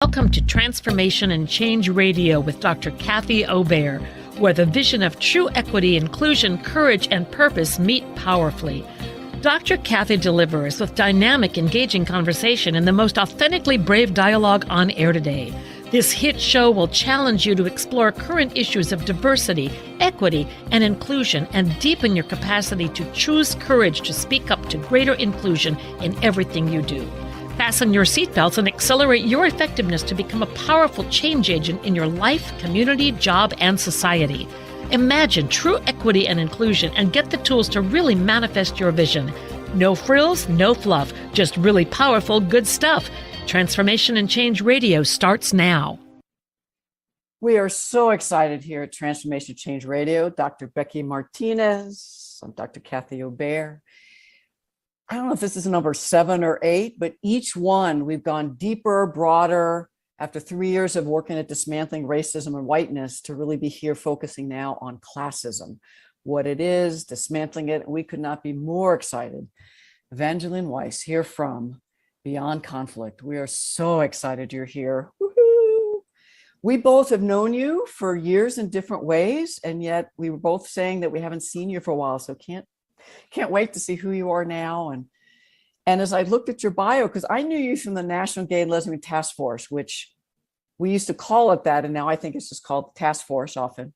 Welcome to Transformation and Change Radio with Dr. Kathy Obear, where the vision of true equity, inclusion, courage, and purpose meet powerfully. Dr. Kathy delivers with dynamic, engaging conversation and the most authentically brave dialogue on air today. This hit show will challenge you to explore current issues of diversity, equity, and inclusion, and deepen your capacity to choose courage to speak up to greater inclusion in everything you do. Fasten your seatbelts and accelerate your effectiveness to become a powerful change agent in your life, community, job, and society. Imagine true equity and inclusion and get the tools to really manifest your vision. No frills, no fluff, just really powerful, good stuff. Transformation and Change Radio starts now. We are so excited here at Transformation Change Radio. Dr. Becky Martinez, I'm Dr. Kathy Obear. I don't know if this is number 7 or 8, but each one we've gone deeper, broader, after 3 years of working at dismantling racism and whiteness to really be here focusing now on classism, what it is, dismantling it. We could not be more excited. Evangeline Weiss here from Beyond Conflict. We are so excited you're here. Woohoo! We both have known you for years in different ways, and yet we were both saying that we haven't seen you for a while, so can't wait to see who you are now. And as I looked at your bio, because I knew you from the National Gay and Lesbian Task Force, which we used to call it that, and now I think it's just called Task Force often.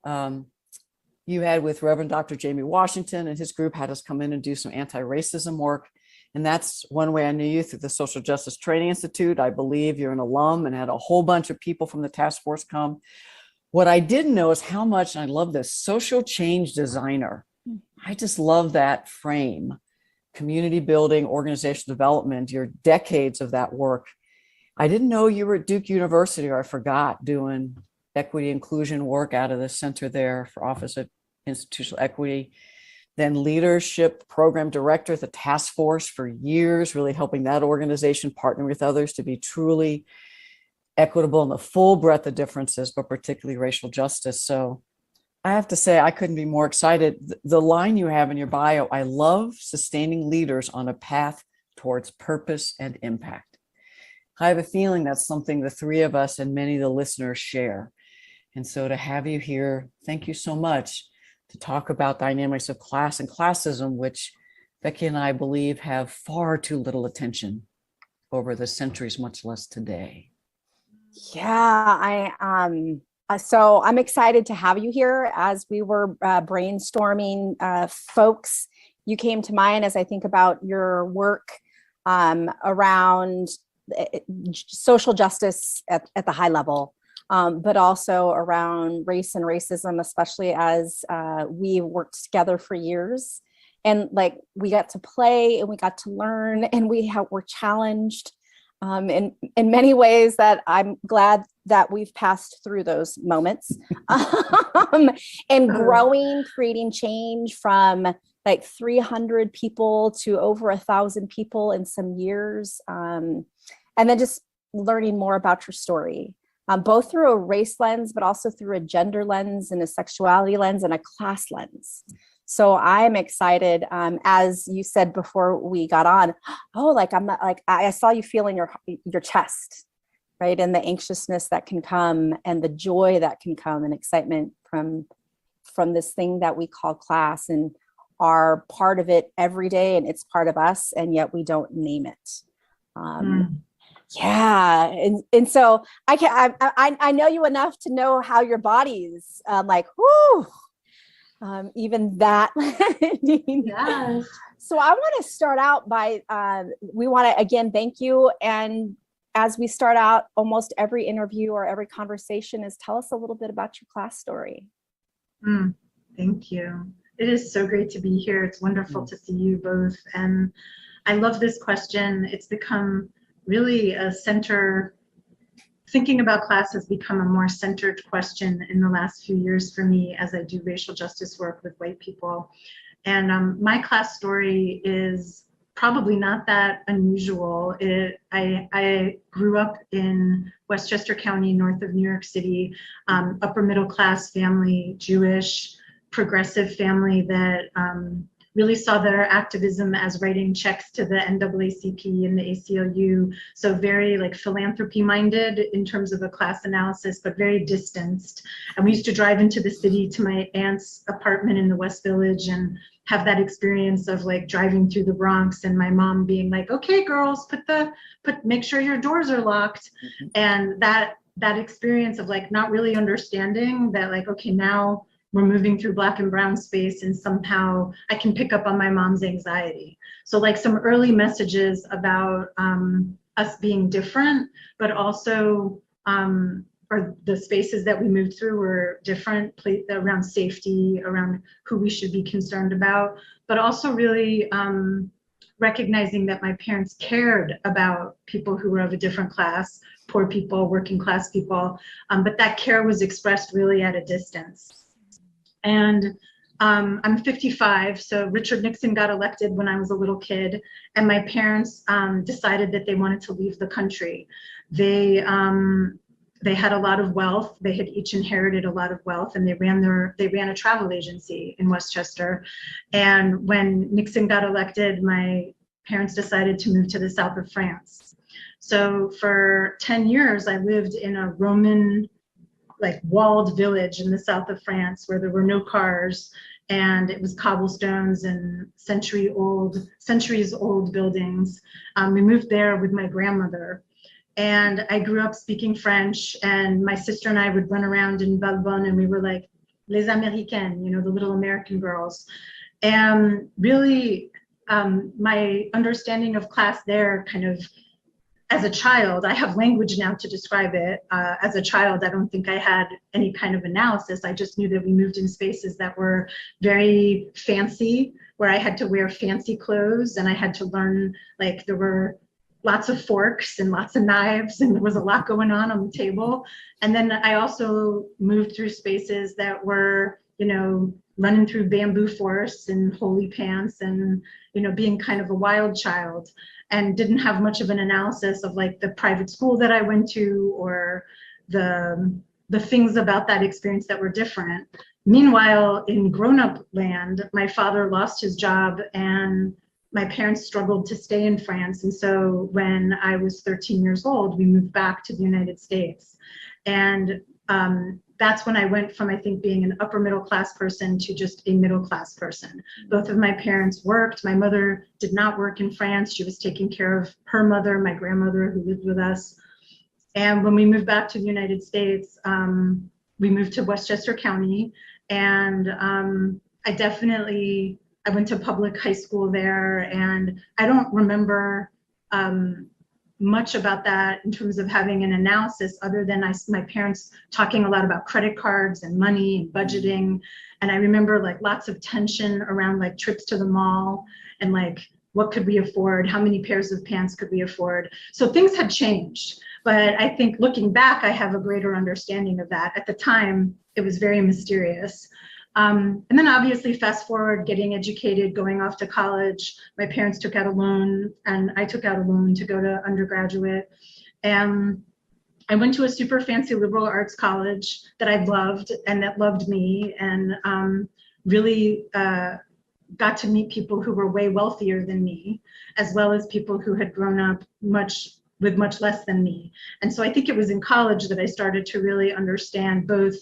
You had with Reverend Dr. Jamie Washington and his group had us come in and do some anti-racism work. And that's one way I knew you, through the Social Justice Training Institute. I believe you're an alum and had a whole bunch of people from the task force come. What I didn't know is how much, and I love this, social change designer. I just love that frame. Community building, organizational development, your decades of that work. I didn't know you were at Duke University, or I forgot, doing equity inclusion work out of the center there for Office of Institutional Equity. Then leadership program director at the task force for years, really helping that organization partner with others to be truly equitable in the full breadth of differences, but particularly racial justice. So I have to say, I couldn't be more excited. The line you have in your bio, I love sustaining leaders on a path towards purpose and impact. I have a feeling that's something the three of us and many of the listeners share. And so to have you here, thank you so much, to talk about dynamics of class and classism, which Becky and I believe have far too little attention over the centuries, much less today. Yeah, so I'm excited to have you here. As we were brainstorming folks, you came to mind as I think about your work around social justice at the high level, but also around race and racism, especially as we worked together for years. And like we got to play and we got to learn and were challenged in many ways that I'm glad that we've passed through those moments and growing, creating change from like 300 people to over 1,000 people in some years. And then just learning more about your story, both through a race lens, but also through a gender lens and a sexuality lens and a class lens. So I'm excited, as you said before we got on, I saw you feeling your chest, right? And the anxiousness that can come and the joy that can come and excitement from this thing that we call class, and are part of it every day, and it's part of us, and yet we don't name it. Yeah. And so I know you enough to know how your body's like, whoo. Even that. Yes. So I want to start out by, we want to again, thank you. And as we start out almost every interview or every conversation, is tell us a little bit about your class story. Thank you. It is so great to be here. It's wonderful to see you both. And I love this question. It's become really a center. Thinking about class has become a more centered question in the last few years for me as I do racial justice work with white people. And my class story is probably not that unusual. I grew up in Westchester County, north of New York City, upper middle class family, Jewish, progressive family that really saw their activism as writing checks to the NAACP and the ACLU. So very like philanthropy minded in terms of a class analysis, but very distanced. And we used to drive into the city to my aunt's apartment in the West Village and have that experience of like driving through the Bronx and my mom being like, okay, girls, make sure your doors are locked. Mm-hmm. And that experience of like not really understanding that like, okay, now we're moving through Black and brown space and somehow I can pick up on my mom's anxiety. So like some early messages about us being different, but also or the spaces that we moved through were different around safety, around who we should be concerned about, but also really recognizing that my parents cared about people who were of a different class, poor people, working class people, but that care was expressed really at a distance. And I'm 55, so Richard Nixon got elected when I was a little kid, and my parents decided that they wanted to leave the country. They had a lot of wealth. They had each inherited a lot of wealth, and they ran a travel agency in Westchester. And when Nixon got elected, my parents decided to move to the south of France. So for 10 years, I lived in a Roman, like walled village in the south of France where there were no cars, and it was cobblestones and centuries old buildings. We moved there with my grandmother. And I grew up speaking French, and my sister and I would run around in Valbonne, and we were like les Américaines, you know, the little American girls. And really, my understanding of class there kind of, as a child, I have language now to describe it. As a child, I don't think I had any kind of analysis. I just knew that we moved in spaces that were very fancy, where I had to wear fancy clothes, and I had to learn, like, there were lots of forks and lots of knives, and there was a lot going on the table. And then I also moved through spaces that were, you know, running through bamboo forests and holy pants and, you know, being kind of a wild child, and didn't have much of an analysis of like the private school that I went to or the things about that experience that were different. Meanwhile, in grown-up land, my father lost his job and my parents struggled to stay in France. And so when I was 13 years old, we moved back to the United States. And that's when I went from, I think, being an upper middle class person to just a middle class person. Both of my parents worked. My mother did not work in France. She was taking care of her mother, my grandmother, who lived with us. And when we moved back to the United States, we moved to Westchester County. And I went to public high school there, and I don't remember much about that in terms of having an analysis, other than my parents talking a lot about credit cards and money and budgeting. And I remember like lots of tension around like trips to the mall and like, what could we afford? How many pairs of pants could we afford? So things had changed, but I think looking back, I have a greater understanding of that. At the time, it was very mysterious. And then obviously fast forward, getting educated, going off to college, my parents took out a loan and I took out a loan to go to undergraduate. And I went to a super fancy liberal arts college that I loved and that loved me, and really got to meet people who were way wealthier than me, as well as people who had grown up with much less than me. And so I think it was in college that I started to really understand both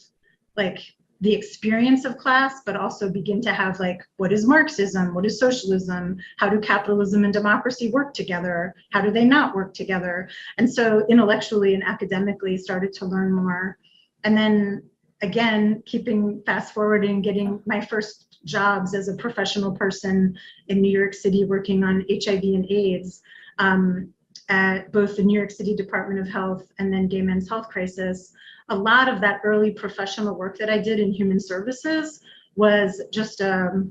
like the experience of class, but also begin to have like, what is Marxism? What is socialism? How do capitalism and democracy work together? How do they not work together? And so intellectually and academically started to learn more. And then again, keeping fast forwarding, getting my first jobs as a professional person in New York City, working on HIV and AIDS at both the New York City Department of Health and then Gay Men's Health Crisis. A lot of that early professional work that I did in human services was just a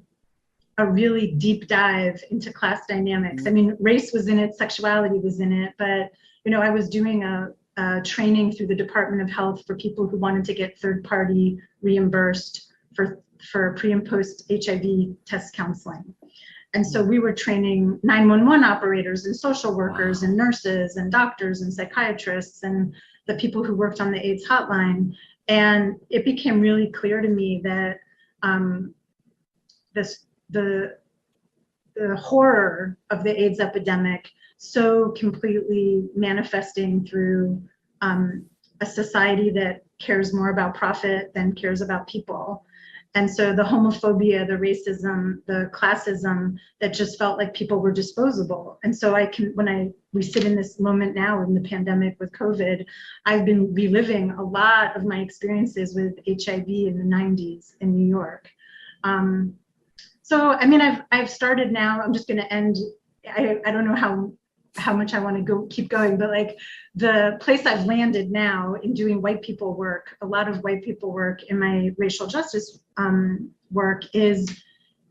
really deep dive into class dynamics. I mean, race was in it, sexuality was in it, but you know, I was doing a training through the Department of Health for people who wanted to get third-party reimbursed for pre and post HIV test counseling. And so we were training 911 operators and social workers and nurses and doctors and psychiatrists and the people who worked on the AIDS hotline. And it became really clear to me that the horror of the AIDS epidemic so completely manifesting through a society that cares more about profit than cares about people. And so the homophobia, the racism, the classism that just felt like people were disposable. And so we sit in this moment now in the pandemic with COVID, I've been reliving a lot of my experiences with HIV in the 90s in New York. So, I mean, I've started now, I'm just gonna end, I don't know how much I want to keep going, but like the place I've landed now in doing white people work, a lot of white people work in my racial justice work is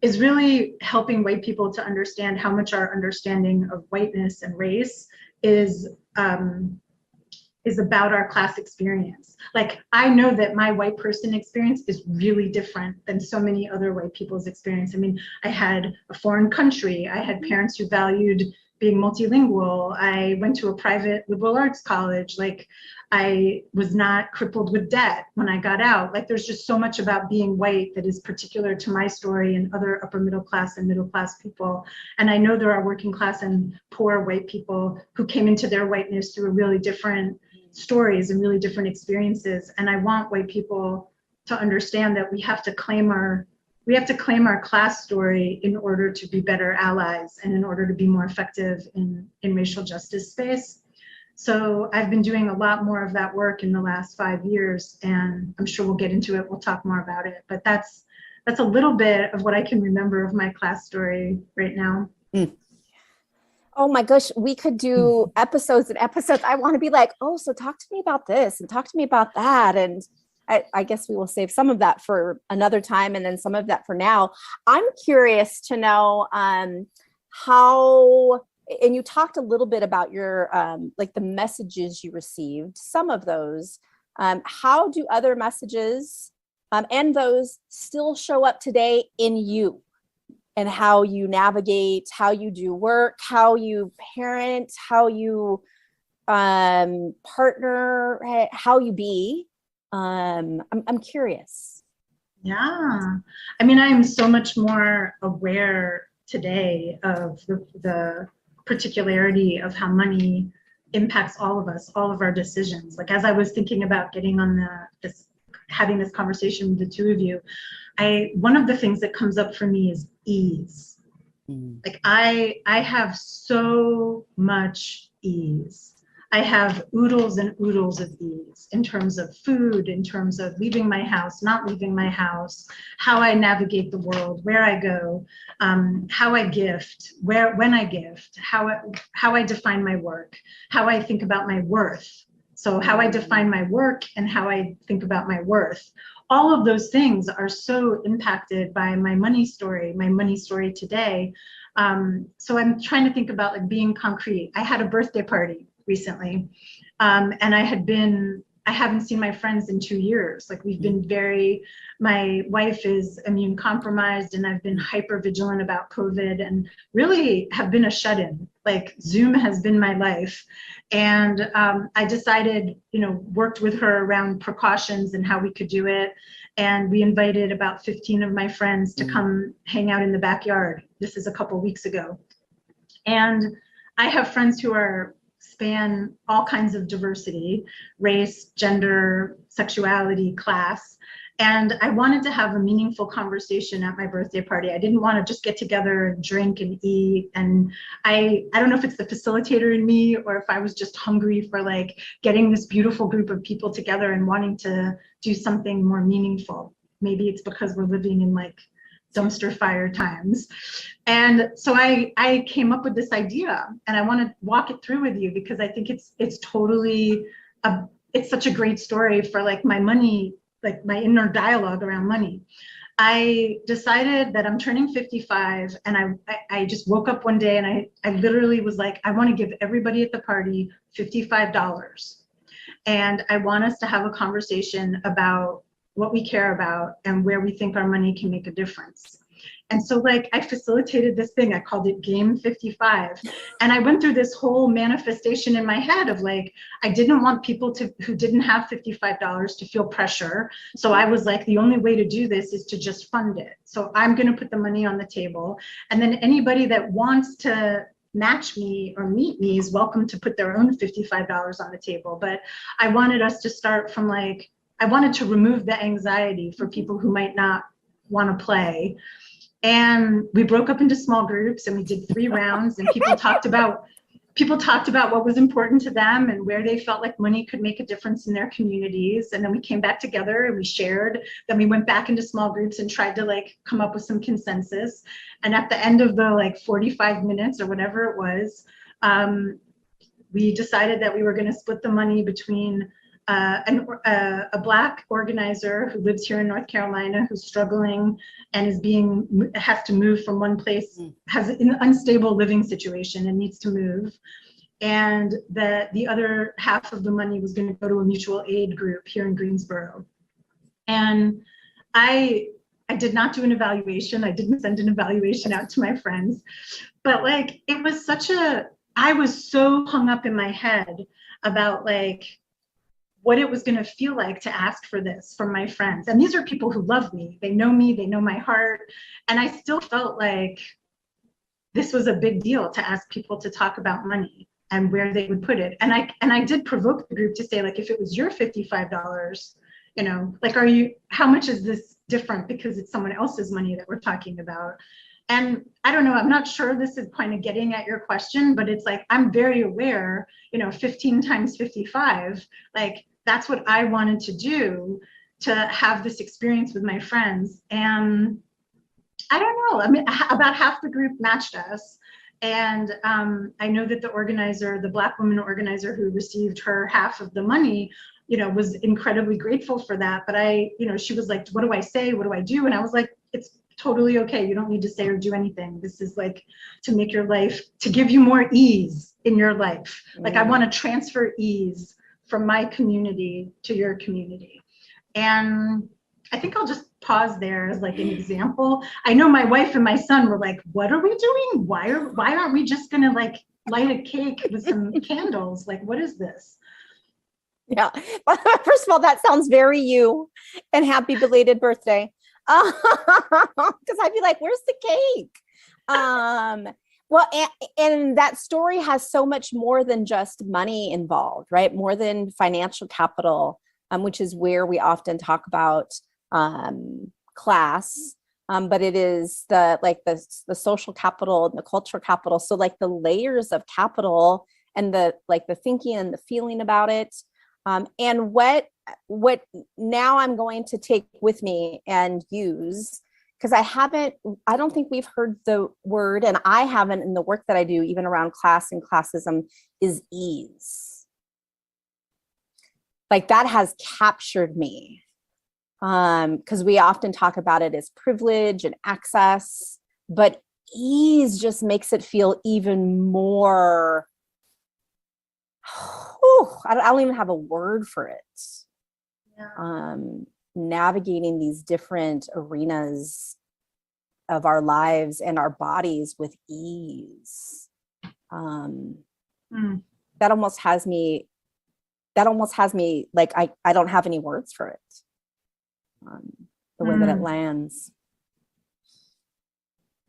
really helping white people to understand how much our understanding of whiteness and race is about our class experience. Like, I know that my white person experience is really different than so many other white people's experience. I mean, I had a foreign country, I had parents who valued being multilingual. I went to a private liberal arts college. Like, I was not crippled with debt when I got out. Like, there's just so much about being white that is particular to my story and other upper middle class and middle class people. And I know there are working class and poor white people who came into their whiteness through really different stories and really different experiences. And I want white people to understand that we have to claim our class story in order to be better allies and in order to be more effective in racial justice space. So I've been doing a lot more of that work in the last 5 years, and I'm sure we'll get into it. We'll talk more about it, but that's a little bit of what I can remember of my class story right now. Mm. Oh my gosh, we could do episodes and episodes. I want to be like, oh, so talk to me about this and talk to me about that. And I guess we will save some of that for another time and then some of that for now. I'm curious to know how, and you talked a little bit about your, like the messages you received, some of those, how do other messages and those still show up today in you and how you navigate, how you do work, how you parent, how you partner, how you be? I'm curious. Yeah, I mean, I am so much more aware today of the particularity of how money impacts all of us, all of our decisions. Like, as I was thinking about getting on having this conversation with the two of you, one of the things that comes up for me is ease. Like, I have so much ease. I have oodles and oodles of ease in terms of food, in terms of leaving my house, not leaving my house, how I navigate the world, where I go, how I gift, when I gift, how I define my work, how I think about my worth. So how I define my work and how I think about my worth. All of those things are so impacted by my money story today. So I'm trying to think about like being concrete. I had a birthday party recently, and I haven't seen my friends in 2 years. Like, we've been my wife is immune compromised, and I've been hyper vigilant about COVID and really have been a shut-in. Like, Zoom has been my life. And I decided, worked with her around precautions and how we could do it. And we invited about 15 of my friends to come hang out in the backyard. This is a couple weeks ago. And I have friends who span all kinds of diversity, race, gender, sexuality, class. And I wanted to have a meaningful conversation at my birthday party. I didn't want to just get together and drink and eat. And I don't know if it's the facilitator in me or if I was just hungry for like getting this beautiful group of people together and wanting to do something more meaningful. Maybe it's because we're living in like dumpster fire times. And so I came up with this idea, and I want to walk it through with you because I think it's totally it's such a great story for like my money, like my inner dialogue around money. I decided that I'm turning 55, and I just woke up one day and I literally was like, I want to give everybody at the party $55. And I want us to have a conversation about what we care about and where we think our money can make a difference. And so like I facilitated this thing, I called it Game 55. And I went through this whole manifestation in my head of like, I didn't want people who didn't have $55 to feel pressure. So I was like, the only way to do this is to just fund it. So I'm going to put the money on the table. And then anybody that wants to match me or meet me is welcome to put their own $55 on the table. But I wanted us to start from like, I wanted to remove the anxiety for people who might not want to play. And we broke up into small groups and we did 3 rounds, and people talked about what was important to them and where they felt like money could make a difference in their communities. And then we came back together and we shared. Then we went back into small groups and tried to like come up with some consensus. And at the end of the like 45 minutes or whatever it was, we decided that we were going to split the money between a Black organizer who lives here in North Carolina, who's struggling and has to move from one place, has an unstable living situation and needs to move. And that the other half of the money was going to go to a mutual aid group here in Greensboro. And I did not do an evaluation. I didn't send an evaluation out to my friends, but like, it was I was so hung up in my head about like, what it was going to feel like to ask for this from my friends. And these are people who love me. They know me, they know my heart. And I still felt like this was a big deal to ask people to talk about money and where they would put it. And I did provoke the group to say, like, if it was your $55, you know, like, how much is this different because it's someone else's money that we're talking about? And I don't know, I'm not sure this is kind of getting at your question, but it's like, I'm very aware, 15 times 55, like, that's what I wanted to do, to have this experience with my friends. And I don't know, I mean, about half the group matched us. And I know that the Black woman organizer who received her half of the money, was incredibly grateful for that. But she was like, what do I say? What do I do? And I was like, it's totally okay. You don't need to say or do anything. This is like to make your life, to give you more ease in your life. Like, I want to transfer ease from my community to your community. And I think I'll just pause there as like an example. I know my wife and my son were like, what are we doing? Why aren't we just gonna like light a cake with some candles? Like, what is this? Yeah. First of all, that sounds very you, and happy belated birthday. Because I'd be like, where's the cake? Well, and that story has so much more than just money involved, right? More than financial capital, which is where we often talk about class, but it is the social capital and the cultural capital. So like the layers of capital and the thinking and the feeling about it. And what now I'm going to take with me and use, because I don't think we've heard the word, and I haven't in the work that I do, even around class and classism, is ease. Like, that has captured me. Because we often talk about it as privilege and access, but ease just makes it feel even more, I don't even have a word for it. Yeah. Navigating these different arenas of our lives and our bodies with ease. That almost has me like, I don't have any words for it. The way that it lands.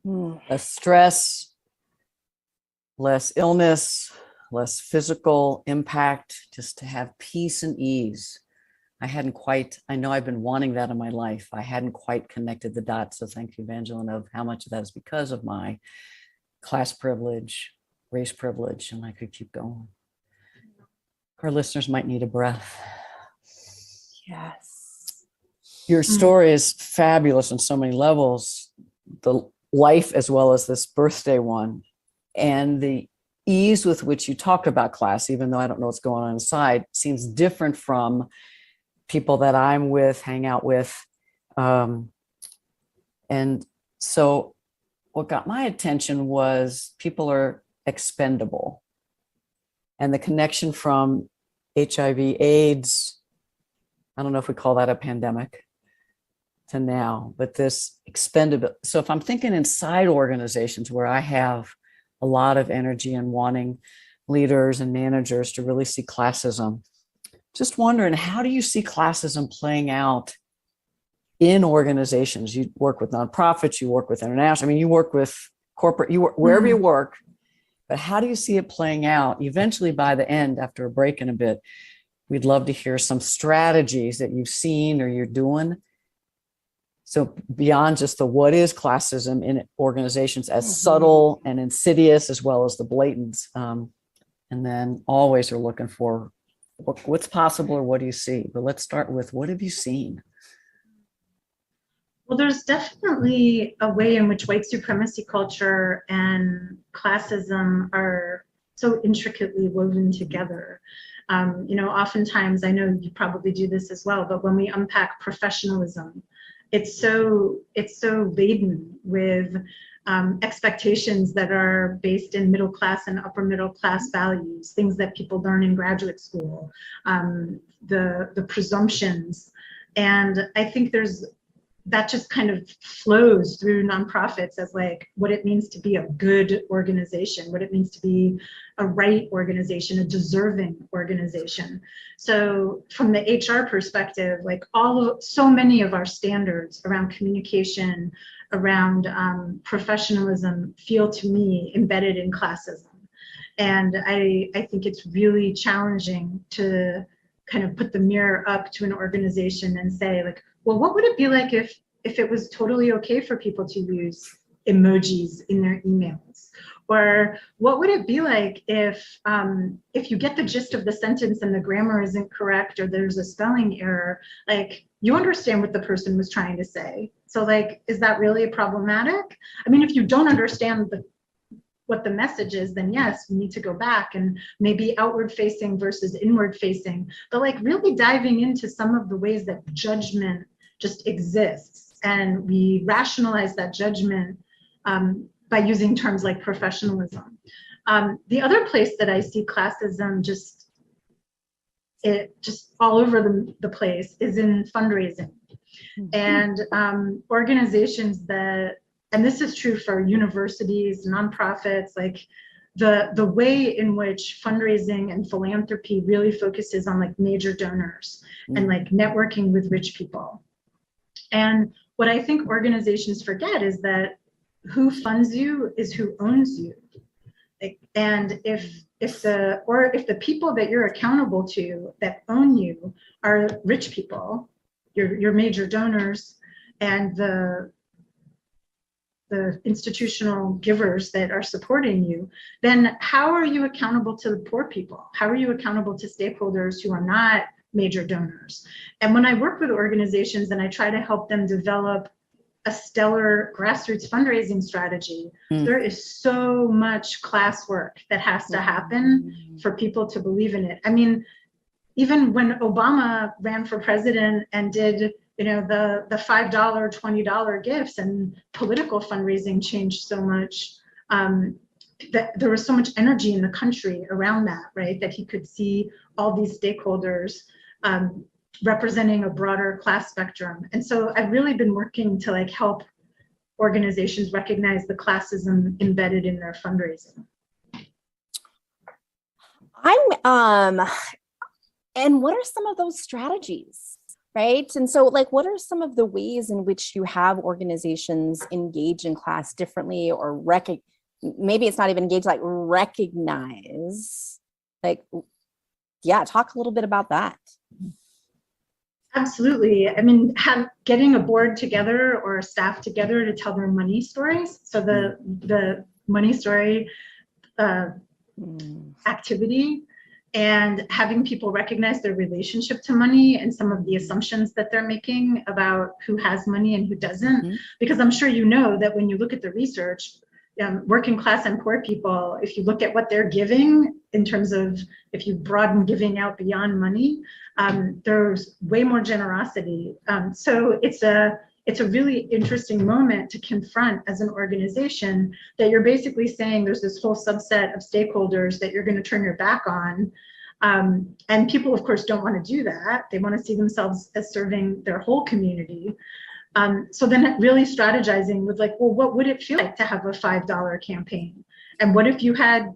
Less stress, less illness, less physical impact, just to have peace and ease. I know I've been wanting that in my life. I hadn't quite connected the dots. So thank you, Evangeline, of how much of that is because of my class privilege, race privilege, and I could keep going. Our listeners might need a breath. Yes. Your story is fabulous on so many levels, the life as well as this birthday one, and the ease with which you talk about class, even though I don't know what's going on inside, seems different from people that I'm with, hang out with. And so what got my attention was people are expendable. And the connection from HIV, AIDS, I don't know if we call that a pandemic, to now, but this expendable. So if I'm thinking inside organizations where I have a lot of energy and wanting leaders and managers to really see classism, just wondering, how do you see classism playing out in organizations? You work with nonprofits, you work with international, I mean, you work with corporate, you work wherever you work, but how do you see it playing out eventually by the end, after a break in a bit? We'd love to hear some strategies that you've seen or you're doing. So beyond just the what is classism in organizations, as subtle and insidious as well as the blatant, and then always are looking for what's possible or what do you see? But let's start with, what have you seen? Well, there's definitely a way in which white supremacy culture and classism are so intricately woven together. Oftentimes, I know you probably do this as well, but when we unpack professionalism, it's so laden with expectations that are based in middle class and upper middle class values, things that people learn in graduate school, the presumptions. And I think that just kind of flows through nonprofits as like what it means to be a good organization, what it means to be a right organization, a deserving organization. So from the HR perspective, like so many of our standards around communication, around professionalism feel to me embedded in classism. And I think it's really challenging to kind of put the mirror up to an organization and say, like, well, what would it be like if it was totally okay for people to use emojis in their emails? Or what would it be like if you get the gist of the sentence and the grammar isn't correct or there's a spelling error, like you understand what the person was trying to say. So like, is that really problematic? I mean, if you don't understand what the message is, then yes, we need to go back and maybe outward facing versus inward facing, but like really diving into some of the ways that judgment just exists. And we rationalize that judgment by using terms like professionalism. The other place that I see classism just all over the place is in fundraising. And organizations that, and this is true for universities, nonprofits, like the way in which fundraising and philanthropy really focuses on like major donors and like networking with rich people. And what I think organizations forget is that who funds you is who owns you. And if the people that you're accountable to that own you are rich people, your major donors, and the institutional givers that are supporting you, then how are you accountable to the poor people? How are you accountable to stakeholders who are not major donors? And when I work with organizations and I try to help them develop a stellar grassroots fundraising strategy, there is so much class work that has to happen for people to believe in it. I mean, even when Obama ran for president and did the $5, $20 gifts, and political fundraising changed so much, that there was so much energy in the country around that, right? That he could see all these stakeholders representing a broader class spectrum. And so I've really been working to like help organizations recognize the classism embedded in their fundraising. And what are some of those strategies, right? And so like, what are some of the ways in which you have organizations engage in class differently, or maybe it's not even engage, like recognize, like, yeah, talk a little bit about that. Absolutely. I mean, getting a board together or a staff together to tell their money stories. So the money story activity, and having people recognize their relationship to money and some of the assumptions that they're making about who has money and who doesn't. Because I'm sure you know that when you look at the research, working class and poor people, if you look at what they're giving in terms of, if you broaden giving out beyond money, there's way more generosity. So it's a really interesting moment to confront as an organization that you're basically saying there's this whole subset of stakeholders that you're going to turn your back on. And people, of course, don't want to do that. They want to see themselves as serving their whole community. So then really strategizing with like, well, what would it feel like to have a $5 campaign? And what if you had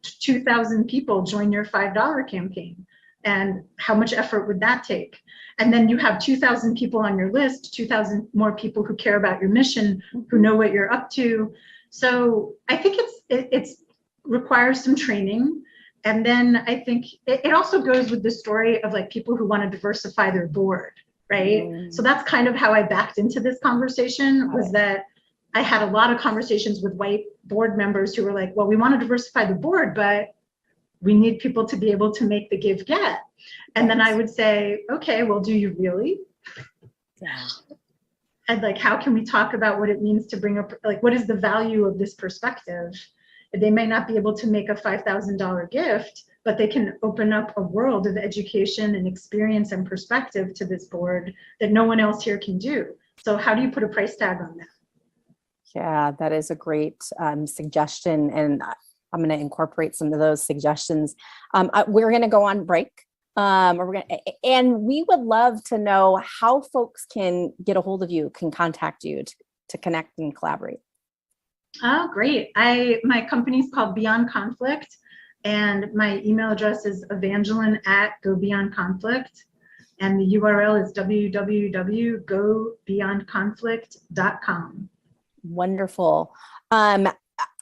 2,000 people join your $5 campaign? And how much effort would that take? And then you have 2,000 people on your list, 2,000 more people who care about your mission, who know what you're up to. So I think it's requires some training. And then I think it also goes with the story of like people who want to diversify their board, right? So that's kind of how I backed into this conversation, was that I had a lot of conversations with white board members who were like, well, we want to diversify the board, but we need people to be able to make the give get. And then I would say, okay, well, do you really? Yeah. And like, how can we talk about what it means to bring up, like, what is the value of this perspective? They may not be able to make a $5,000 gift, but they can open up a world of education and experience and perspective to this board that no one else here can do. So how do you put a price tag on that? Yeah, that is a great suggestion. And I'm going to incorporate some of those suggestions. We're going to go on break. And we would love to know how folks can get a hold of you, can contact you to connect and collaborate. Oh, great. My company's called Beyond Conflict, and my email address is evangeline@gobeyondconflict, and the URL is www.gobeyondconflict.com. Wonderful.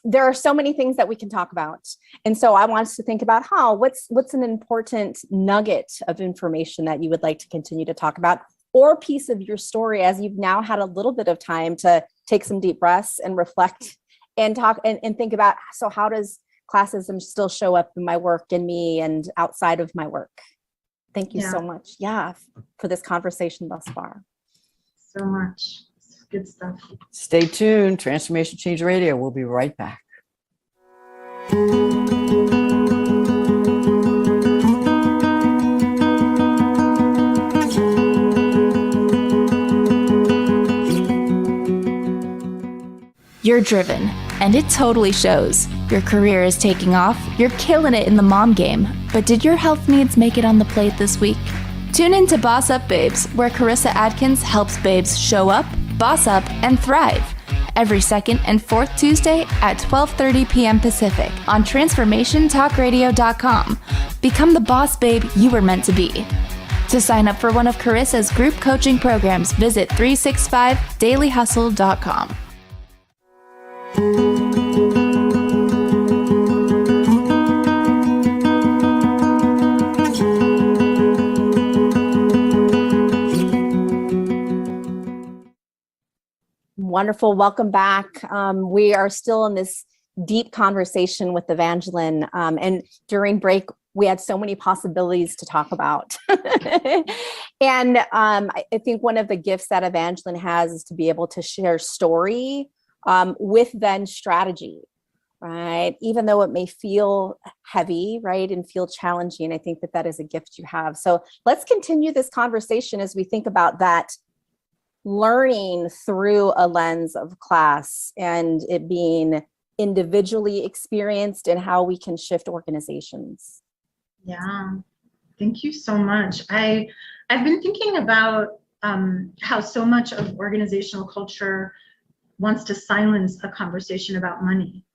There are so many things that we can talk about. And so I want us to think about what's an important nugget of information that you would like to continue to talk about, or piece of your story as you've now had a little bit of time to take some deep breaths and reflect and talk and think about, so how does classism still show up in my work and me and outside of my work? Thank you so much. Yeah, for this conversation thus far. So much. Good stuff. Stay tuned. Transformation Change Radio. We'll be right back. You're driven, and it totally shows. Your career is taking off, you're killing it in the mom game. But did your health needs make it on the plate this week? Tune in to Boss Up Babes, where Carissa Adkins helps babes show up, boss up, and thrive. Every second and fourth Tuesday at 12:30 p.m. Pacific on TransformationTalkRadio.com. Become the boss babe you were meant to be. To sign up for one of Carissa's group coaching programs, visit 365dailyhustle.com. Wonderful. Welcome back. We are still in this deep conversation with Evangeline. And during break, we had so many possibilities to talk about. And I think one of the gifts that Evangeline has is to be able to share story with then strategy, right? Even though it may feel heavy, right, and feel challenging, I think that is a gift you have. So let's continue this conversation as we think about that learning through a lens of class and it being individually experienced and how we can shift organizations. Yeah, thank you so much. I've been thinking about how so much of organizational culture wants to silence a conversation about money.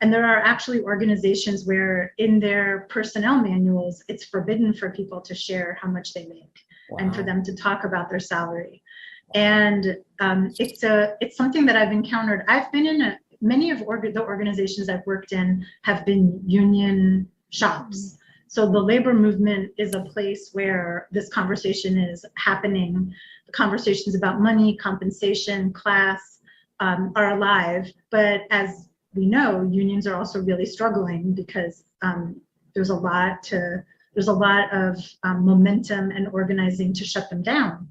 And there are actually organizations where in their personnel manuals, it's forbidden for people to share how much they make and for them to talk about their salary. And it's something that I've encountered. I've been in many of the organizations I've worked in have been union shops. So the labor movement is a place where this conversation is happening. The conversations about money, compensation, class are alive. But as we know, unions are also really struggling because there's a lot of momentum and organizing to shut them down.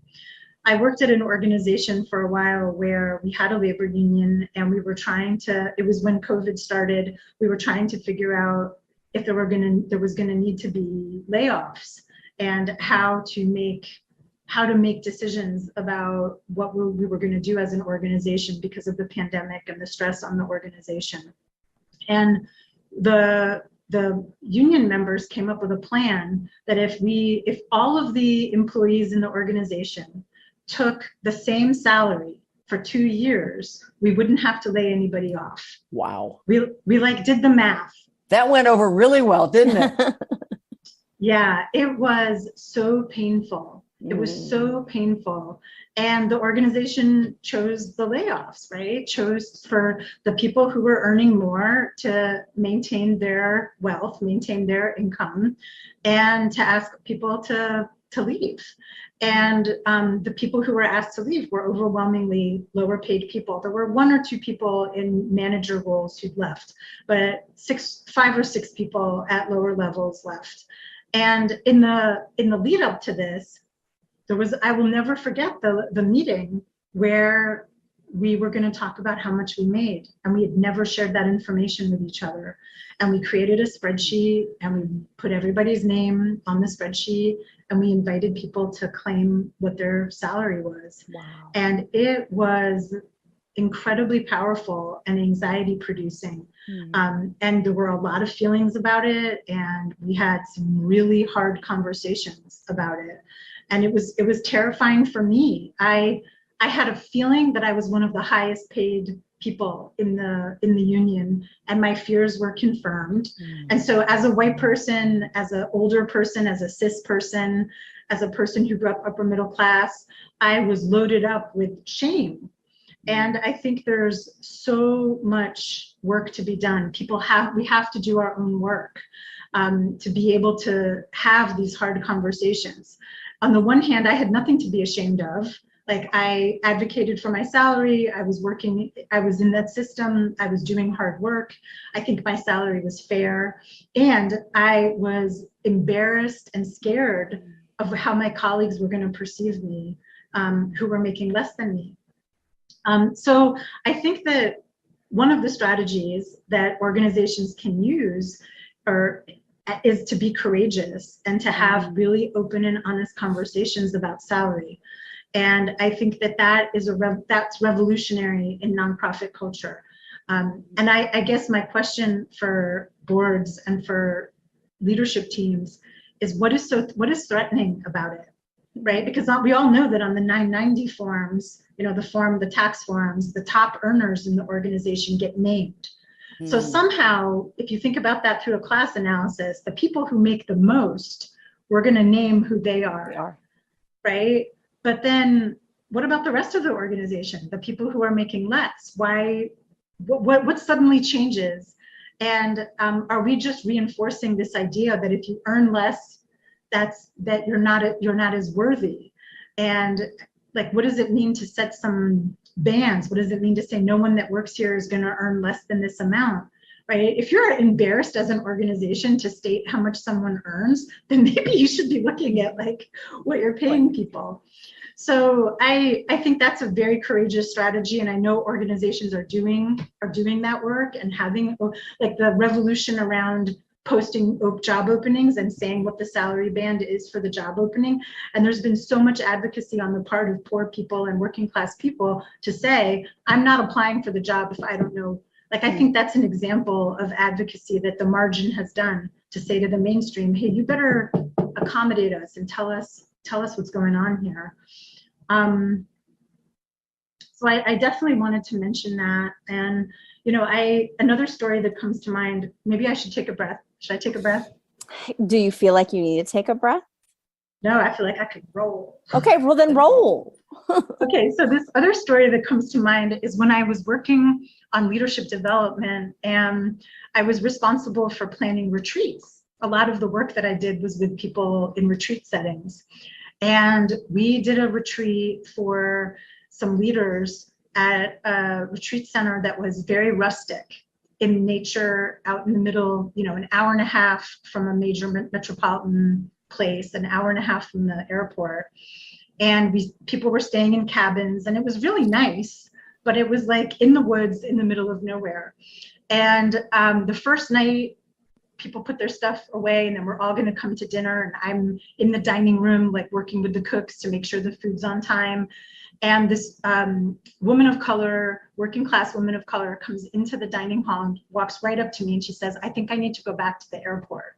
I worked at an organization for a while where we had a labor union and we were trying to, it was when COVID started, we were trying to figure out if there was going to need to be layoffs and how to make decisions about what we were going to do as an organization because of the pandemic and the stress on the organization. And the union members came up with a plan that if all of the employees in the organization took the same salary for 2 years, we wouldn't have to lay anybody off. Wow. We like did the math. That went over really well, didn't it? Yeah, it was so painful. It was so painful. And the organization chose the layoffs, right? Chose for the people who were earning more to maintain their wealth, maintain their income, and to ask people to leave. And the people who were asked to leave were overwhelmingly lower paid people. There were 1 or 2 people in manager roles who'd left, but 5 or 6 people at lower levels left. And in the lead up to this, I will never forget the meeting where we were going to talk about how much we made, and we had never shared that information with each other. And we created a spreadsheet, and we put everybody's name on the spreadsheet, and we invited people to claim what their salary was. Wow. And it was incredibly powerful and anxiety producing. And there were a lot of feelings about it, and we had some really hard conversations about it. And it was terrifying for me. I had a feeling that I was one of the highest paid people in the union, and my fears were confirmed. And so as a white person, as an older person, as a cis person, as a person who grew up upper middle class, I was loaded up with shame. And I think there's so much work to be done. We have to do our own work to be able to have these hard conversations. On the one hand, I had nothing to be ashamed of. Like, I advocated for my salary. I was in that system. I was doing hard work. I think my salary was fair. And I was embarrassed and scared of how my colleagues were going to perceive me, who were making less than me. So I think that one of the strategies that organizations can use is to be courageous and to have really open and honest conversations about salary. And I think that's revolutionary in nonprofit culture. And I guess my question for boards and for leadership teams is what is threatening about it, right? Because we all know that on the 990 forms, the tax forms, the top earners in the organization get named. So somehow, if you think about that through a class analysis, the people who make the most, we're going to name who they are, right? But then what about the rest of the organization, the people who are making less? What suddenly changes? And are we just reinforcing this idea that if you earn less, that you're not as worthy? And like, what does it mean to set some bans? What does it mean to say no one that works here is going to earn less than this amount, right? If you're embarrassed as an organization to state how much someone earns, then maybe you should be looking at like what you're paying people. So I think that's a very courageous strategy, and I know organizations are doing that work and having like the revolution around posting job openings and saying what the salary band is for the job opening. And there's been so much advocacy on the part of poor people and working class people to say, I'm not applying for the job if I don't know. Like, I think that's an example of advocacy that the margin has done to say to the mainstream, hey, you better accommodate us and tell us what's going on here. So I definitely wanted to mention that. And, another story that comes to mind, maybe I should take a breath. Should I take a breath? Do you feel like you need to take a breath? No, I feel like I could roll. Okay, well then roll. Okay, so this other story that comes to mind is when I was working on leadership development, and I was responsible for planning retreats. A lot of the work that I did was with people in retreat settings. And we did a retreat for some leaders at a retreat center that was very rustic in nature, out in the middle, an hour and a half from a major metropolitan place, an hour and a half from the airport. And people were staying in cabins, and it was really nice, but it was like in the woods in the middle of nowhere. And the first night, people put their stuff away, and then we're all going to come to dinner, and I'm in the dining room, like working with the cooks to make sure the food's on time. And this woman of color, working class woman of color, comes into the dining hall and walks right up to me, and she says, I think I need to go back to the airport.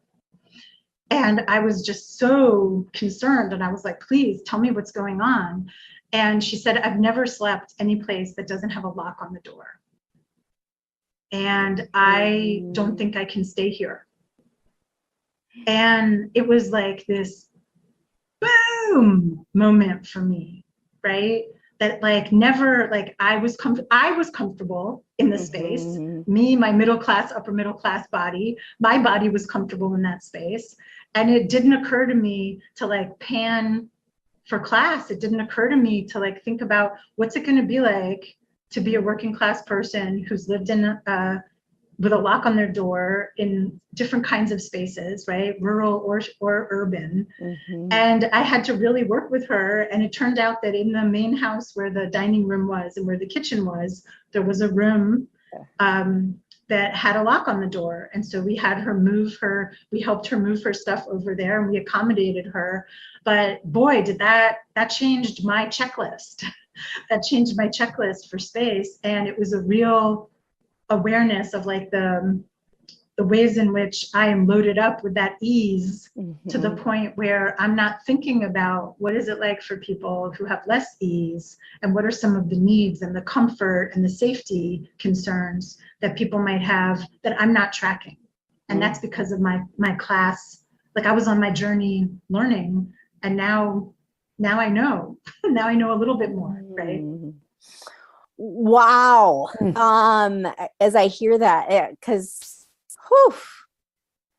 And I was just so concerned, and I was like, please tell me what's going on. And she said, I've never slept any place that doesn't have a lock on the door. And I don't think I can stay here. And it was like this boom moment for me, right? That like never, like I was comfortable in the space. Me, my middle class, upper middle class body, my body was comfortable in that space. And it didn't occur to me to like pan for class. It didn't occur to me to like think about what's it going to be like to be a working class person who's lived in with a lock on their door in different kinds of spaces, right? Rural or urban. And I had to really work with her. And it turned out that in the main house where the dining room was and where the kitchen was, there was a room that had a lock on the door. And so we had her we helped her move her stuff over there and we accommodated her. But boy, did that changed my checklist. That changed my checklist for space. And it was a real awareness of like the ways in which I am loaded up with that ease to the point where I'm not thinking about what is it like for people who have less ease and what are some of the needs and the comfort and the safety concerns that people might have that I'm not tracking. And that's because of my class. Like I was on my journey learning and now I know. Now I know a little bit more, right? Wow. As I hear that, because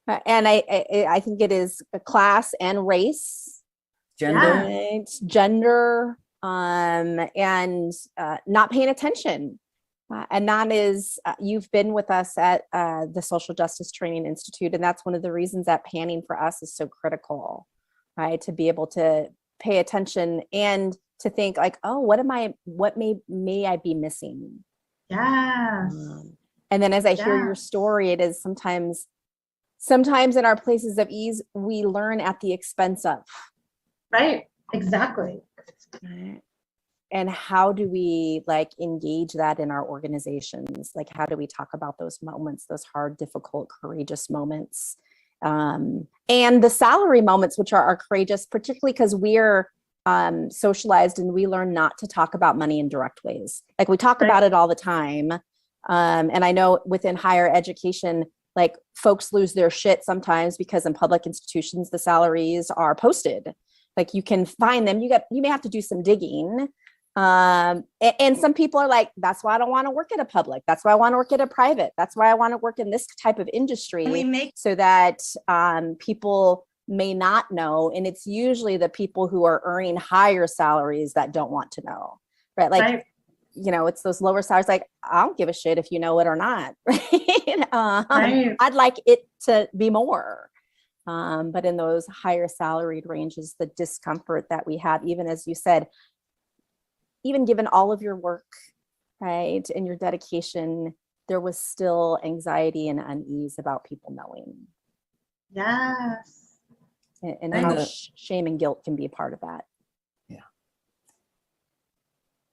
and I think it is a class and race, gender, and not paying attention. And that is, you've been with us at the Social Justice Training Institute, and that's one of the reasons that panning for us is so critical, right? To be able to pay attention and to think like, oh, what may I be missing? Yes. And then as I hear your story, it is sometimes in our places of ease, we learn at the expense of. Right. Exactly. Right. And how do we like engage that in our organizations? Like, how do we talk about those moments, those hard, difficult, courageous moments? And the salary moments, which are courageous, particularly because we're socialized and we learn not to talk about money in direct ways. Like we talk about it all the time. And I know within higher education, like folks lose their shit sometimes because in public institutions, the salaries are posted. Like you can find them, you may have to do some digging. And some people are like, that's why I don't want to work at a public. That's why I want to work at a private. That's why I want to work in this type of industry so that people may not know. And it's usually the people who are earning higher salaries that don't want to know, right? Like, you know, it's those lower salaries. Like, I don't give a shit if you know it or not. Right? I'd like it to be more. But in those higher salaried ranges, the discomfort that we have, even as you said, even given all of your work, right, and your dedication, there was still anxiety and unease about people knowing. Yes. And how shame and guilt can be a part of that. Yeah.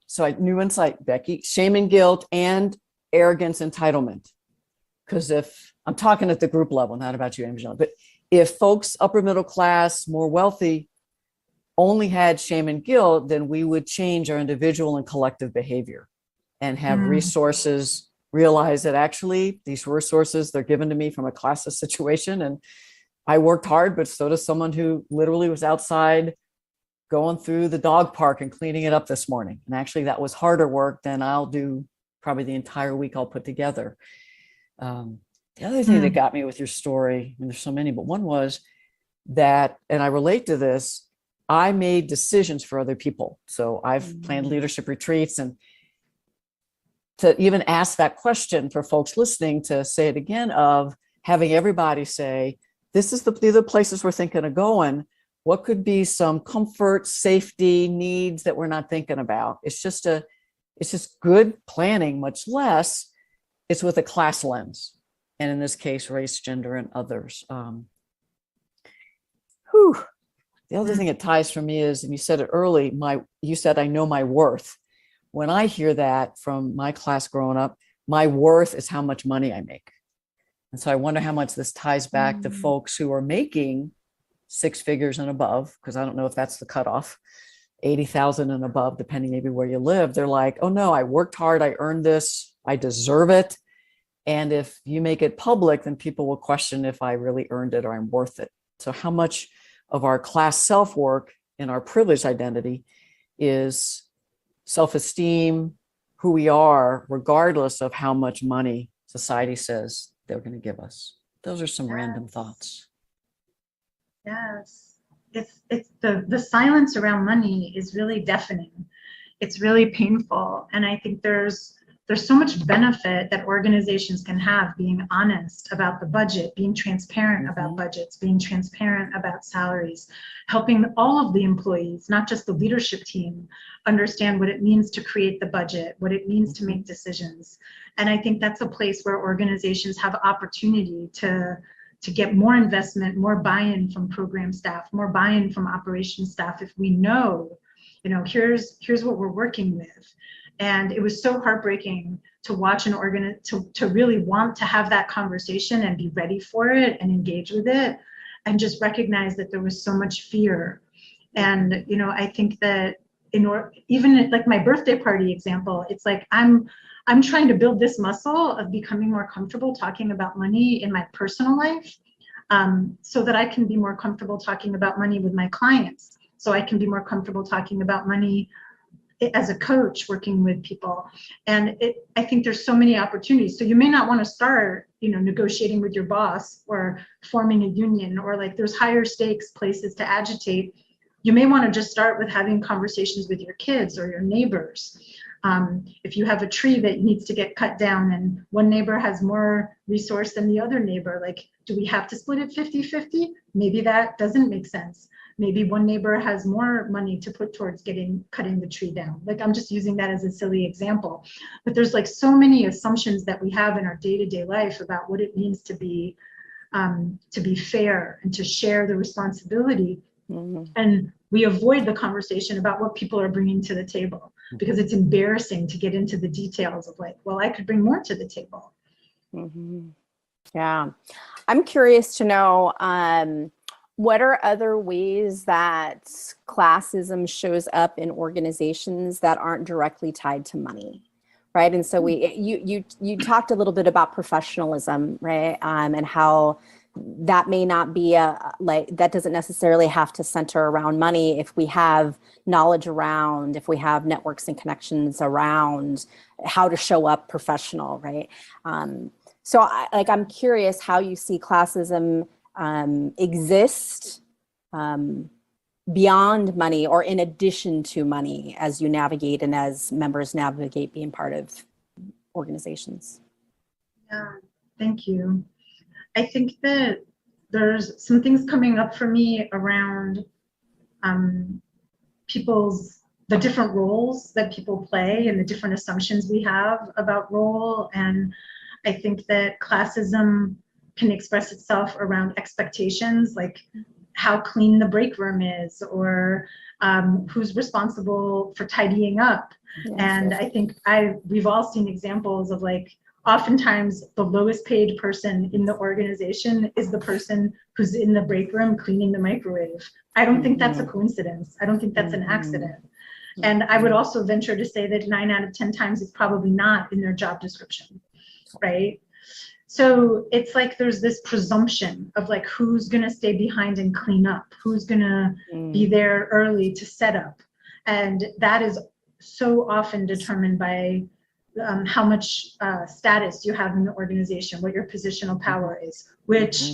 So new insight, Becky, shame and guilt and arrogance, entitlement. Because if I'm talking at the group level, not about you, Evangeline, but if folks upper middle class, more wealthy, only had shame and guilt, then we would change our individual and collective behavior and have resources, realize that actually these resources, they're given to me from a classist situation. And I worked hard, but so does someone who literally was outside going through the dog park and cleaning it up this morning. And actually that was harder work than I'll do probably the entire week I'll put together. The other thing that got me with your story, and there's so many, but one was that, and I relate to this, I made decisions for other people. So I've planned leadership retreats, and to even ask that question for folks listening, to say it again, of having everybody say, these are the places we're thinking of going. What could be some comfort, safety needs that we're not thinking about? It's just good planning, much less it's with a class lens. And in this case, race, gender, and others. The other thing it ties for me is, and you said it early, you said, I know my worth. When I hear that from my class growing up, my worth is how much money I make. And so I wonder how much this ties back to folks who are making 6 figures and above, because I don't know if that's the cutoff. 80,000 and above, depending maybe where you live, they're like, oh no, I worked hard, I earned this, I deserve it. And if you make it public, then people will question if I really earned it or I'm worth it. So how much of our class self-work and our privileged identity is self-esteem, who we are, regardless of how much money society says they're going to give us. Those are some random thoughts. Yes, it's the silence around money is really deafening. It's really painful, and I think there's so much benefit that organizations can have being honest about the budget, being transparent about budgets, being transparent about salaries, helping all of the employees, not just the leadership team, understand what it means to create the budget, what it means to make decisions. And I think that's a place where organizations have opportunity to get more investment, more buy-in from program staff, more buy-in from operations staff. If we know, here's what we're working with. And it was so heartbreaking to watch an to really want to have that conversation and be ready for it and engage with it, and just recognize that there was so much fear. And I think that even like my birthday party example, it's like I'm trying to build this muscle of becoming more comfortable talking about money in my personal life, so that I can be more comfortable talking about money with my clients, so I can be more comfortable talking about money as a coach working with people. And I think there's so many opportunities. So you may not want to start, negotiating with your boss or forming a union, or like there's higher stakes places to agitate. You may want to just start with having conversations with your kids or your neighbors. If you have a tree that needs to get cut down and one neighbor has more resource than the other neighbor, like, do we have to split it 50-50? Maybe that doesn't make sense. Maybe one neighbor has more money to put towards cutting the tree down. Like, I'm just using that as a silly example. But there's like so many assumptions that we have in our day-to-day life about what it means to be fair and to share the responsibility. And we avoid the conversation about what people are bringing to the table because it's embarrassing to get into the details of like, well, I could bring more to the table. Yeah. I'm curious to know, what are other ways that classism shows up in organizations that aren't directly tied to money, right? And so you talked a little bit about professionalism, right? And how that may not be that doesn't necessarily have to center around money if we have knowledge around, if we have networks and connections around how to show up professional, right? So I'm curious how you see classism exist beyond money or in addition to money as you navigate and as members navigate being part of organizations. Yeah, thank you. I think that there's some things coming up for me around the different roles that people play and the different assumptions we have about role. And I think that classism can express itself around expectations, like how clean the break room is, or who's responsible for tidying up. Yes, and yes. I think we've all seen examples of like, oftentimes the lowest paid person in the organization is the person who's in the break room cleaning the microwave. I don't think that's a coincidence. I don't think that's an accident. And I would also venture to say that 9 out of 10 times it's probably not in their job description, right? So it's like there's this presumption of like who's gonna stay behind and clean up, who's gonna be there early to set up. And that is so often determined by how much status you have in the organization, what your positional power is, which,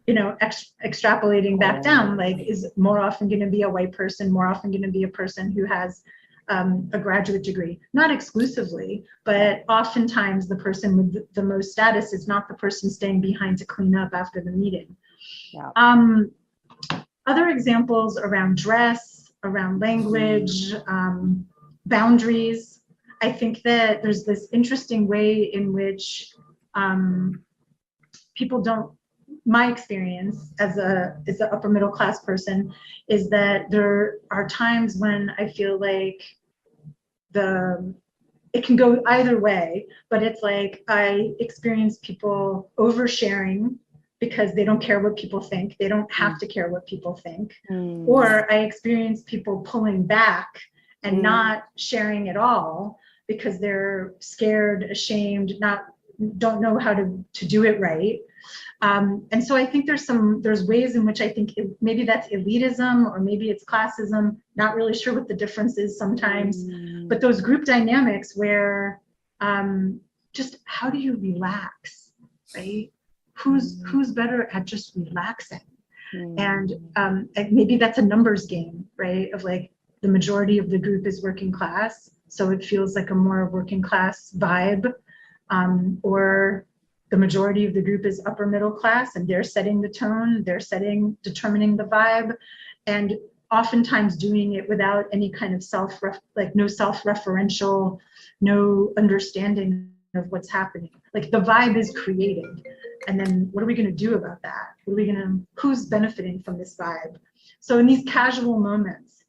extrapolating back down, like is more often going to be a white person, more often going to be a person who has a graduate degree, not exclusively, but oftentimes the person with the most status is not the person staying behind to clean up after the meeting. Yeah. Other examples around dress, around language, boundaries. I think that there's this interesting way in which people don't, my experience as an upper middle class person is that there are times when I feel like it can go either way, but it's like I experience people oversharing because they don't care what people think. They don't have to care what people think. Mm. Or I experience people pulling back and not sharing at all because they're scared, ashamed, don't know how to do it right. And so I think there's ways in which I think maybe that's elitism or maybe it's classism, not really sure what the difference is sometimes, but those group dynamics where just how do you relax, right? Who's better at just relaxing? And maybe that's a numbers game, right? Of like the majority of the group is working class, so it feels like a more working class vibe, or the majority of the group is upper middle class and they're setting the tone, determining the vibe, and oftentimes doing it without any kind of no self-referential, no understanding of what's happening. Like the vibe is created, and then what are we going to do about that? Who's benefiting from this vibe? So in these casual moments,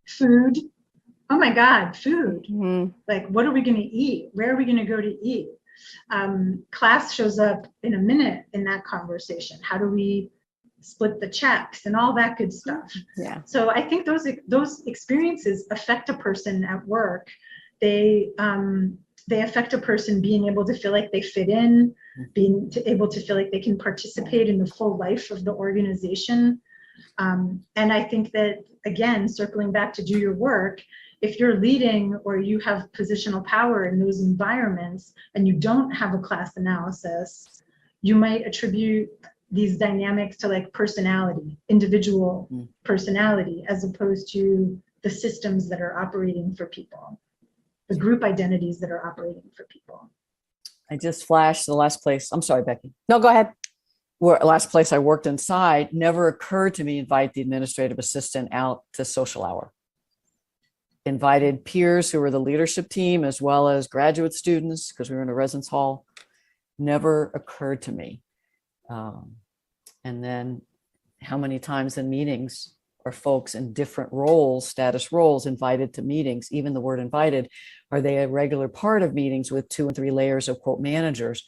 food, oh my God, food. Like, what are we going to eat? Where are we going to go to eat? Class shows up in a minute in that conversation. How do we split the checks and all that good stuff? Yeah. So I think those experiences affect a person at work. They affect a person being able to feel like they fit in, able to feel like they can participate in the full life of the organization. And I think that, again, circling back to do your work, if you're leading or you have positional power in those environments and you don't have a class analysis, you might attribute these dynamics to like personality, individual personality, as opposed to the systems that are operating for people, the group identities that are operating for people. I just flashed the last place. I'm sorry, Becky. No, go ahead. Last place I worked inside, never occurred to me invite the administrative assistant out to social hour. Invited peers who were the leadership team as well as graduate students because we were in a residence hall. Never occurred to me. And then how many times in meetings are folks in different roles, status roles, invited to meetings? Even the word invited, are they a regular part of meetings with 2 and 3 layers of quote managers,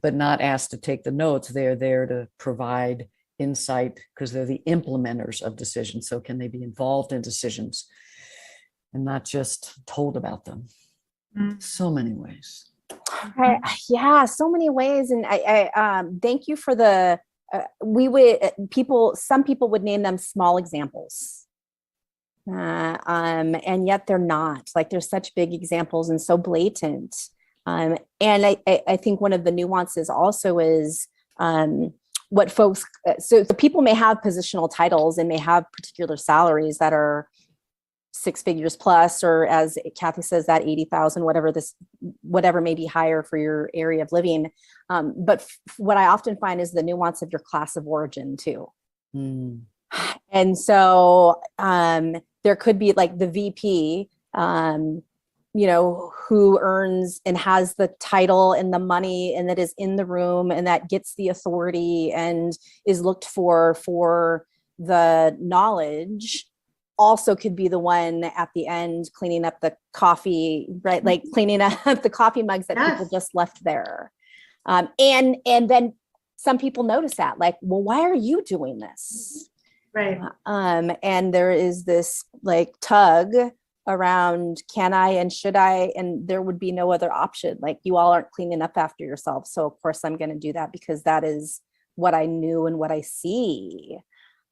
but not asked to take the notes? They're there to provide insight because they're the implementers of decisions. So can they be involved in decisions and not just told about them? So many ways. Yeah, so many ways. And I thank you for the, some people would name them small examples. And yet they're not. Like, they're such big examples and so blatant. And I think one of the nuances also is what folks, so people may have positional titles and may have particular salaries that are 6 figures plus, or as Kathy says, that 80,000, whatever may be higher for your area of living. But what I often find is the nuance of your class of origin too. And so there could be like the VP, who earns and has the title and the money and that is in the room and that gets the authority and is looked for the knowledge, also could be the one at the end cleaning up the coffee, right? Like cleaning up the coffee mugs that people just left there. And then some people notice that, like, well, why are you doing this? Right. And there is this like tug around, can I and should I? And there would be no other option. Like, you all aren't cleaning up after yourself. So of course I'm going to do that because that is what I knew and what I see.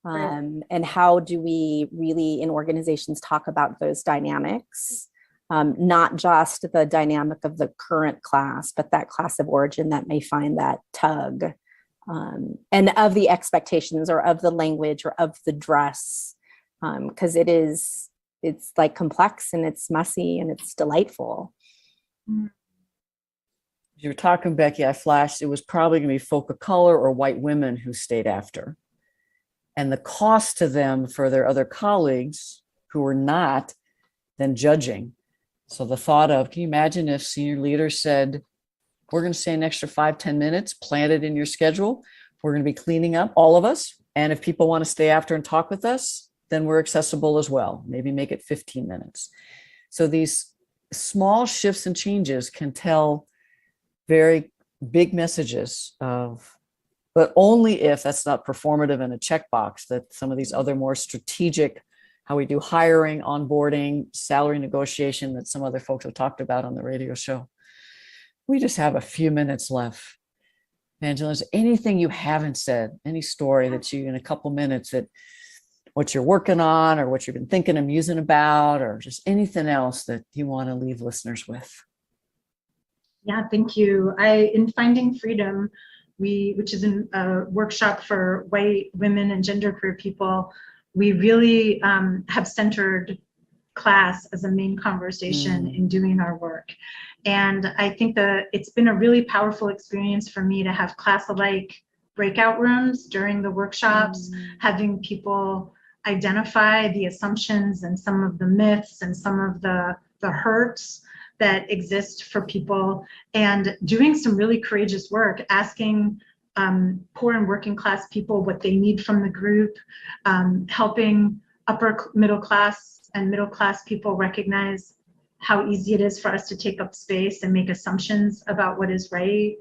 And how do we really in organizations talk about those dynamics? Not just the dynamic of the current class, but that class of origin that may find that tug, and of the expectations or of the language or of the dress, because it's like complex and it's messy and it's delightful. You were talking, Becky, I flashed, it was probably going to be folk of color or white women who stayed after. And the cost to them for their other colleagues who were not then judging. So the thought of, can you imagine if senior leaders said, we're going to stay an extra 5-10 minutes, plan it in your schedule. We're going to be cleaning up, all of us. And if people want to stay after and talk with us, then we're accessible as well. Maybe make it 15 minutes. So these small shifts and changes can tell very big messages of, but only if that's not performative and a checkbox, that some of these other more strategic, how we do hiring, onboarding, salary negotiation that some other folks have talked about on the radio show. We just have a few minutes left. Evangeline, is there anything you haven't said, any story that you, in a couple minutes, that what you're working on or what you've been thinking and musing about, or just anything else that you want to leave listeners with? Yeah, thank you. In Finding Freedom, which is a workshop for white women and genderqueer people, we really have centered class as a main conversation in doing our work. And I think that it's been a really powerful experience for me to have class-alike breakout rooms during the workshops, having people identify the assumptions and some of the myths and some of the hurts that exist for people, and doing some really courageous work, asking poor and working class people what they need from the group, helping upper middle class and middle class people recognize how easy it is for us to take up space and make assumptions about what is right.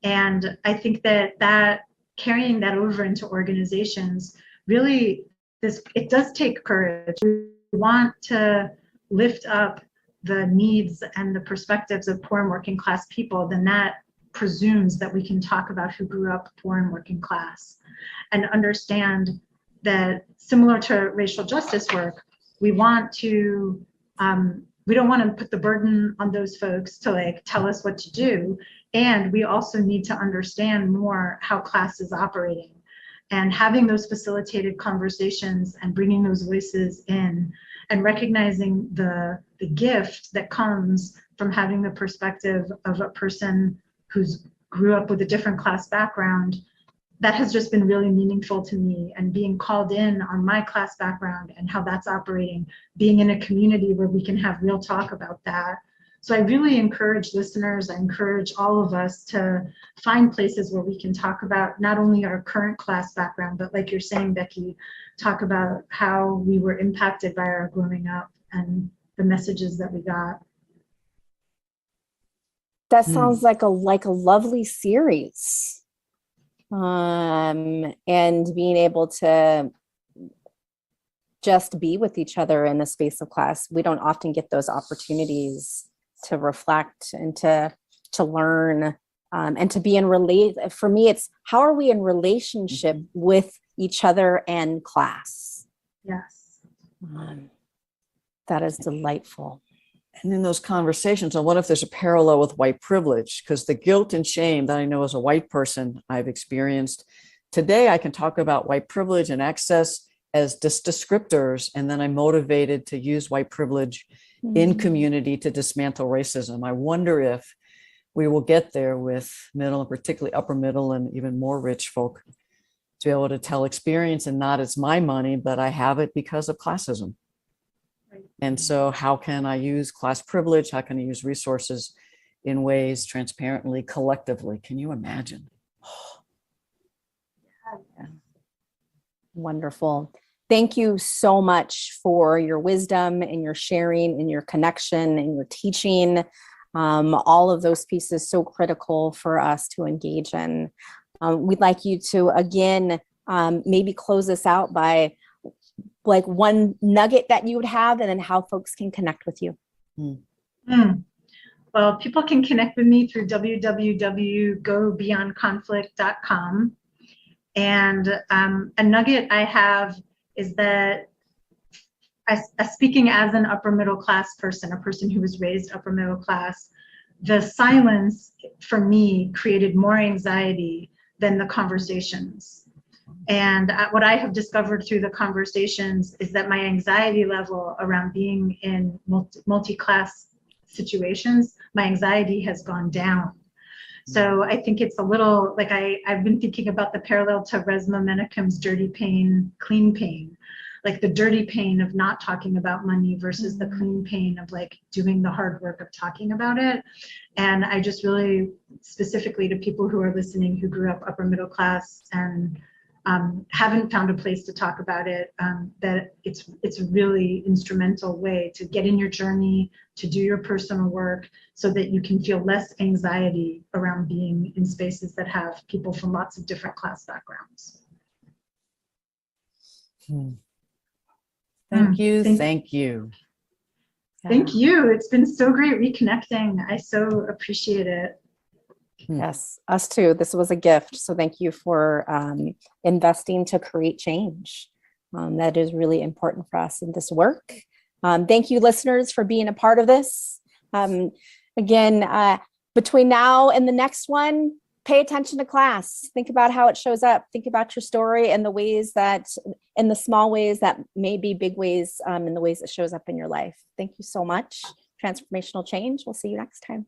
And I think that carrying that over into organizations, really, it does take courage. We want to lift up the needs and the perspectives of poor and working class people, then that presumes that we can talk about who grew up poor and working class, and understand that, similar to racial justice work, we don't want to put the burden on those folks to tell us what to do. And we also need to understand more how class is operating, and having those facilitated conversations and bringing those voices in, and recognizing the gift that comes from having the perspective of a person who's grew up with a different class background. That has just been really meaningful to me, and being called in on my class background and how that's operating, being in a community where we can have real talk about that. So I really encourage listeners, I encourage all of us to find places where we can talk about not only our current class background, but like you're saying, Becky, talk about how we were impacted by our growing up and the messages that we got. That sounds like a lovely series. And being able to just be with each other in the space of class. We don't often get those opportunities to reflect and to learn, and to be in for me, it's how are we in relationship with each other and class? Yes. That is delightful. And in those conversations, I wonder if there's a parallel with white privilege, because the guilt and shame that I know as a white person I've experienced. Today, I can talk about white privilege and access as just descriptors, and then I'm motivated to use white privilege in community to dismantle racism. I wonder if we will get there with middle, and particularly upper middle and even more rich folk, to be able to tell experience, and not it's my money, but I have it because of classism. And so how can I use class privilege? How can I use resources in ways transparently, collectively? Can you imagine? Yeah. Wonderful. Thank you so much for your wisdom and your sharing and your connection and your teaching. All of those pieces so critical for us to engage in. We'd like you to, again, maybe close us out by one nugget that you would have, and then how folks can connect with you. Well, people can connect with me through www.gobeyondconflict.com. And a nugget I have is that speaking as an upper middle class person, a person who was raised upper middle class, the silence for me created more anxiety than the conversations. And what I have discovered through the conversations is that my anxiety level around being in multi-class situations, my anxiety has gone down. So I think it's a little like I've been thinking about the parallel to Resmaa Menakem's dirty pain, clean pain, like the dirty pain of not talking about money versus the clean pain of doing the hard work of talking about it. And I just really, specifically to people who are listening who grew up upper middle class and haven't found a place to talk about it, that it's it's a really instrumental way to get in your journey, to do your personal work, so that you can feel less anxiety around being in spaces that have people from lots of different class backgrounds. Thank you. Thank Thank you. Thank you. It's been so great reconnecting. I so appreciate it. Yes, us too. This was a gift. So thank you for investing to create change. That is really important for us in this work. Thank you, listeners, for being a part of this. Again, between now and the next one, pay attention to class. Think about how it shows up. Think about your story and the ways that, in the small ways that may be big ways, in the ways it shows up in your life. Thank you so much. Transformational Change. We'll see you next time.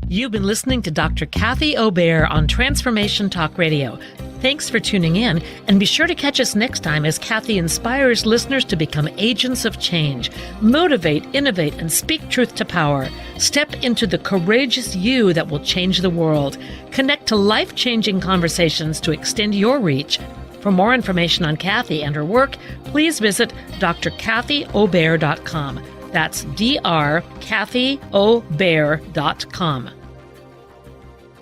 You've been listening to Dr. Kathy Obear on Transformation Talk Radio. Thanks for tuning in, and be sure to catch us next time as Kathy inspires listeners to become agents of change, motivate, innovate, and speak truth to power. Step into the courageous you that will change the world. Connect to life-changing conversations to extend your reach. For more information on Kathy and her work, please visit drkathyobear.com. That's drkathyobear.com.